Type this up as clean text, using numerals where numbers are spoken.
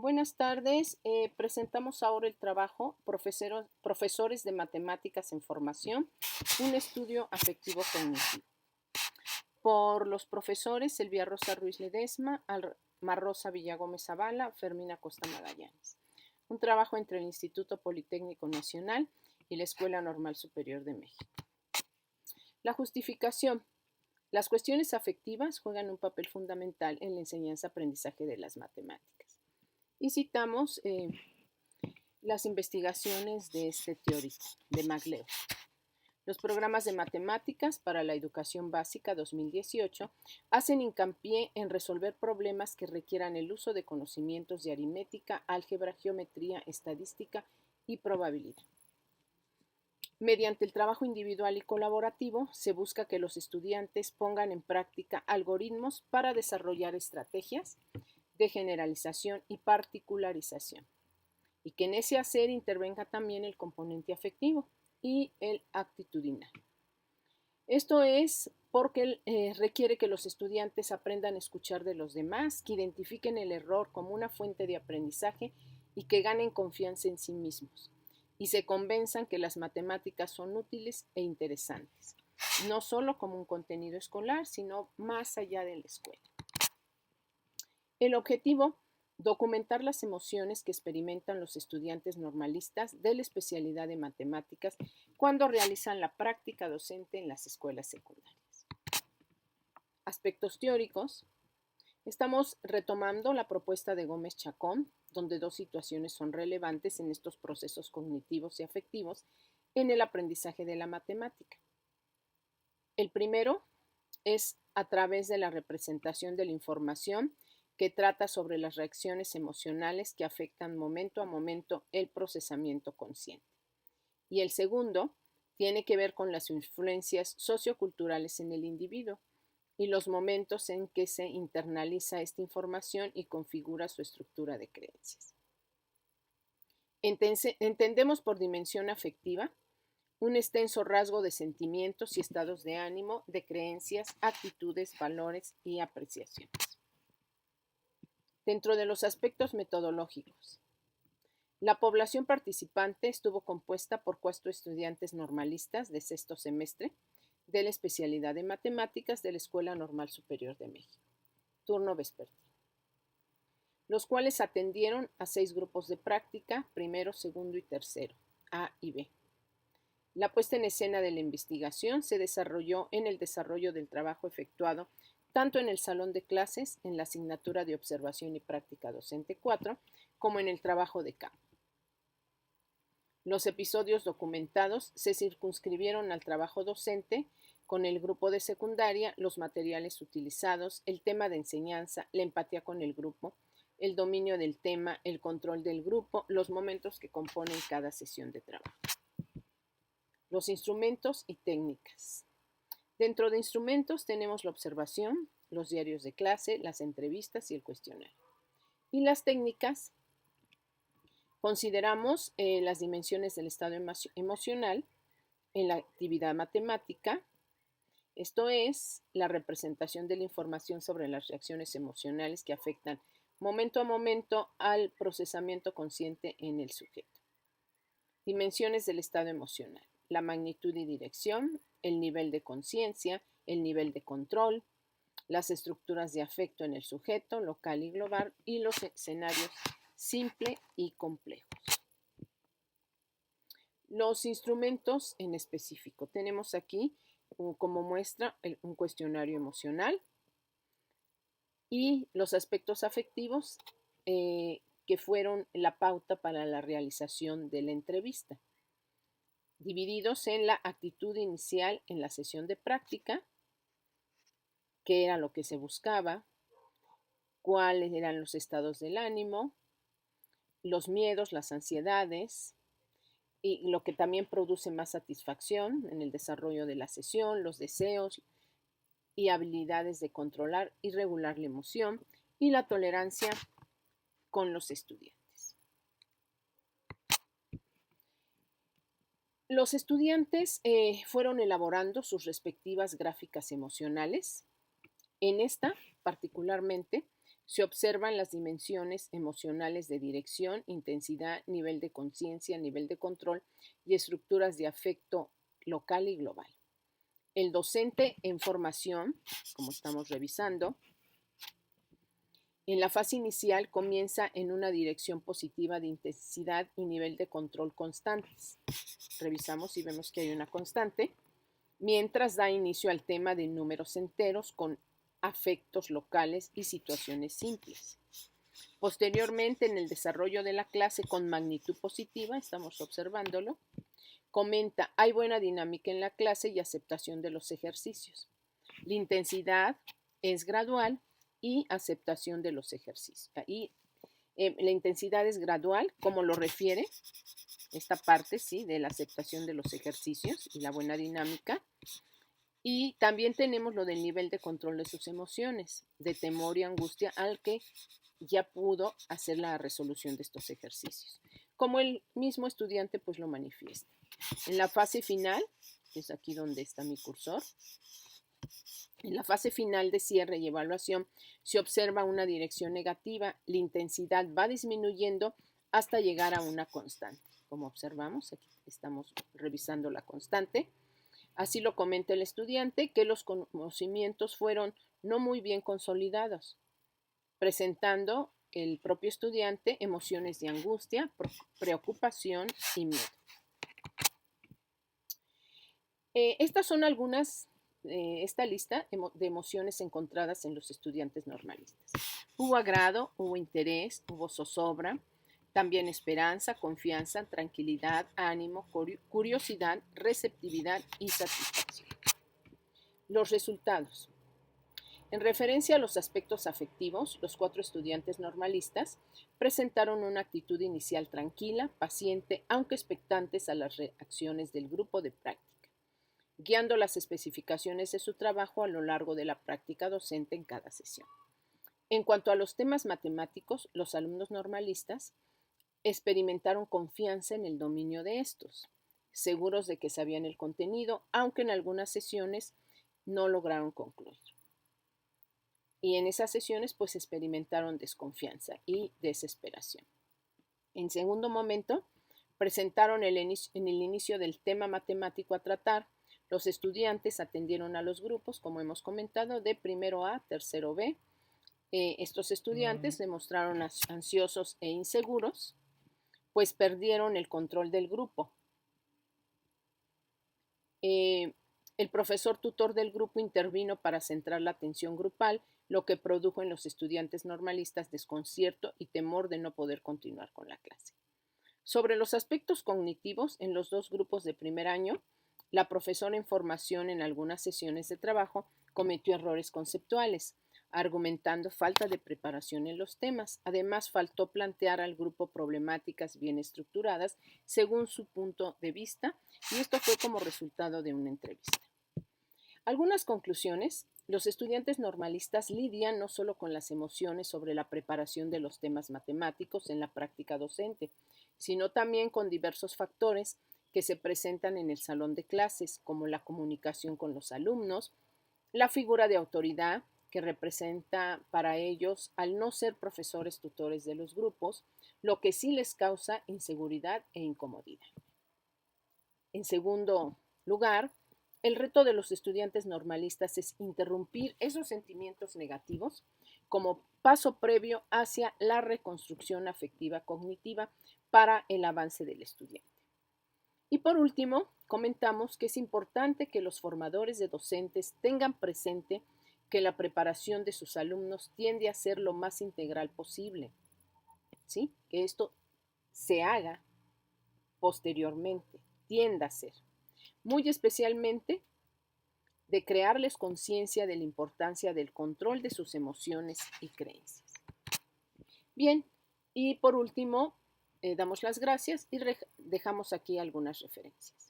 Buenas tardes. Presentamos ahora el trabajo Profesores de Matemáticas en Formación, un estudio afectivo cognitivo. Por los profesores Elvia Rosa Ruiz Ledesma, Alma Rosa Villagómez Zavala, Fermina Costa Magallanes. Un trabajo entre el Instituto Politécnico Nacional y la Escuela Normal Superior de México. La justificación. Las cuestiones afectivas juegan un papel fundamental en la enseñanza-aprendizaje de las matemáticas. Y citamos las investigaciones de este teórico, de MacLeod. Los programas de matemáticas para la educación básica 2018 hacen hincapié en resolver problemas que requieran el uso de conocimientos de aritmética, álgebra, geometría, estadística y probabilidad. Mediante el trabajo individual y colaborativo, se busca que los estudiantes pongan en práctica algoritmos para desarrollar estrategias de generalización y particularización, y que en ese hacer intervenga también el componente afectivo y el actitudinal. Esto es porque requiere que los estudiantes aprendan a escuchar de los demás, que identifiquen el error como una fuente de aprendizaje y que ganen confianza en sí mismos, y se convenzan que las matemáticas son útiles e interesantes, no solo como un contenido escolar, sino más allá de la escuela. El objetivo, documentar las emociones que experimentan los estudiantes normalistas de la especialidad de matemáticas cuando realizan la práctica docente en las escuelas secundarias. Aspectos teóricos. Estamos retomando la propuesta de Gómez Chacón, donde dos situaciones son relevantes en estos procesos cognitivos y afectivos en el aprendizaje de la matemática. El primero es a través de la representación de la información que trata sobre las reacciones emocionales que afectan momento a momento el procesamiento consciente. Y el segundo tiene que ver con las influencias socioculturales en el individuo y los momentos en que se internaliza esta información y configura su estructura de creencias. Entendemos por dimensión afectiva un extenso rasgo de sentimientos y estados de ánimo, de creencias, actitudes, valores y apreciaciones. Dentro de los aspectos metodológicos, la población participante estuvo compuesta por 4 estudiantes normalistas de sexto semestre de la especialidad de matemáticas de la Escuela Normal Superior de México, turno vespertino, los cuales atendieron a 6 grupos de práctica, primero, segundo y tercero, A y B. La puesta en escena de la investigación se desarrolló en el desarrollo del trabajo efectuado tanto en el salón de clases, en la asignatura de observación y práctica docente 4, como en el trabajo de campo. Los episodios documentados se circunscribieron al trabajo docente con el grupo de secundaria, los materiales utilizados, el tema de enseñanza, la empatía con el grupo, el dominio del tema, el control del grupo, los momentos que componen cada sesión de trabajo. Los instrumentos y técnicas. Dentro de instrumentos tenemos la observación, los diarios de clase, las entrevistas y el cuestionario. Y las técnicas, consideramos las dimensiones del estado emocional en la actividad matemática, esto es, la representación de la información sobre las reacciones emocionales que afectan momento a momento al procesamiento consciente en el sujeto. Dimensiones del estado emocional, la magnitud y dirección, el nivel de conciencia, el nivel de control, las estructuras de afecto en el sujeto, local y global, y los escenarios simple y complejos. Los instrumentos en específico. Tenemos aquí como muestra un cuestionario emocional y los aspectos afectivos que fueron la pauta para la realización de la entrevista, divididos en la actitud inicial en la sesión de práctica, qué era lo que se buscaba, cuáles eran los estados del ánimo, los miedos, las ansiedades, y lo que también produce más satisfacción en el desarrollo de la sesión, los deseos y habilidades de controlar y regular la emoción y la tolerancia con los estudiantes. Los estudiantes fueron elaborando sus respectivas gráficas emocionales. En esta, particularmente, Se observan las dimensiones emocionales de dirección, intensidad, nivel de conciencia, nivel de control y estructuras de afecto local y global. El docente en formación, como estamos revisando, en la fase inicial comienza en una dirección positiva de intensidad y nivel de control constantes. Revisamos y vemos que hay una constante, mientras da inicio al tema de números enteros con afectos locales y situaciones simples. Posteriormente, en el desarrollo de la clase con magnitud positiva, estamos observándolo, comenta, hay buena dinámica en la clase y aceptación de los ejercicios. La intensidad es gradual y aceptación de los ejercicios. Y la intensidad es gradual, como lo refiere esta parte, sí, de la aceptación de los ejercicios y la buena dinámica. Y también tenemos lo del nivel de control de sus emociones, de temor y angustia al que ya pudo hacer la resolución de estos ejercicios, como el mismo estudiante pues lo manifiesta. En la fase final, que es aquí donde está mi cursor, en la fase final de cierre y evaluación se observa una dirección negativa, la intensidad va disminuyendo hasta llegar a una constante. Como observamos, aquí estamos revisando la constante. Así lo comenta el estudiante, que los conocimientos fueron no muy bien consolidados, presentando el propio estudiante emociones de angustia, preocupación y miedo. Estas son algunas, esta lista de emociones encontradas en los estudiantes normalistas. Hubo agrado, hubo interés, hubo zozobra, también esperanza, confianza, tranquilidad, ánimo, curiosidad, receptividad y satisfacción. Los resultados. En referencia a los aspectos afectivos, los 4 estudiantes normalistas presentaron una actitud inicial tranquila, paciente, aunque expectantes a las reacciones del grupo de práctica, guiando las especificaciones de su trabajo a lo largo de la práctica docente en cada sesión. En cuanto a los temas matemáticos, los alumnos normalistas experimentaron confianza en el dominio de estos, seguros de que sabían el contenido, aunque en algunas sesiones no lograron concluir. Y en esas sesiones pues experimentaron desconfianza y desesperación. En segundo momento, presentaron en el inicio del tema matemático a tratar. Los estudiantes atendieron a los grupos, como hemos comentado, de primero A, tercero B. Estos estudiantes se mostraron ansiosos e inseguros, pues perdieron el control del grupo. El profesor tutor del grupo intervino para centrar la atención grupal, lo que produjo en los estudiantes normalistas desconcierto y temor de no poder continuar con la clase. Sobre los aspectos cognitivos, en los 2 grupos de primer año, la profesora en formación en algunas sesiones de trabajo cometió errores conceptuales, argumentando falta de preparación en los temas. Además, faltó plantear al grupo problemáticas bien estructuradas según su punto de vista, y esto fue como resultado de una entrevista. Algunas conclusiones. Los estudiantes normalistas lidian no solo con las emociones sobre la preparación de los temas matemáticos en la práctica docente, sino también con diversos factores que se presentan en el salón de clases, como la comunicación con los alumnos, la figura de autoridad que representa para ellos al no ser profesores tutores de los grupos, lo que sí les causa inseguridad e incomodidad. En segundo lugar, el reto de los estudiantes normalistas es interrumpir esos sentimientos negativos como paso previo hacia la reconstrucción afectiva cognitiva para el avance del estudiante. Y por último, comentamos que es importante que los formadores de docentes tengan presente que la preparación de sus alumnos tiende a ser lo más integral posible, ¿sí? Que esto se haga posteriormente, tienda a ser. Muy especialmente de crearles conciencia de la importancia del control de sus emociones y creencias. Bien, y por último, damos las gracias y dejamos aquí algunas referencias.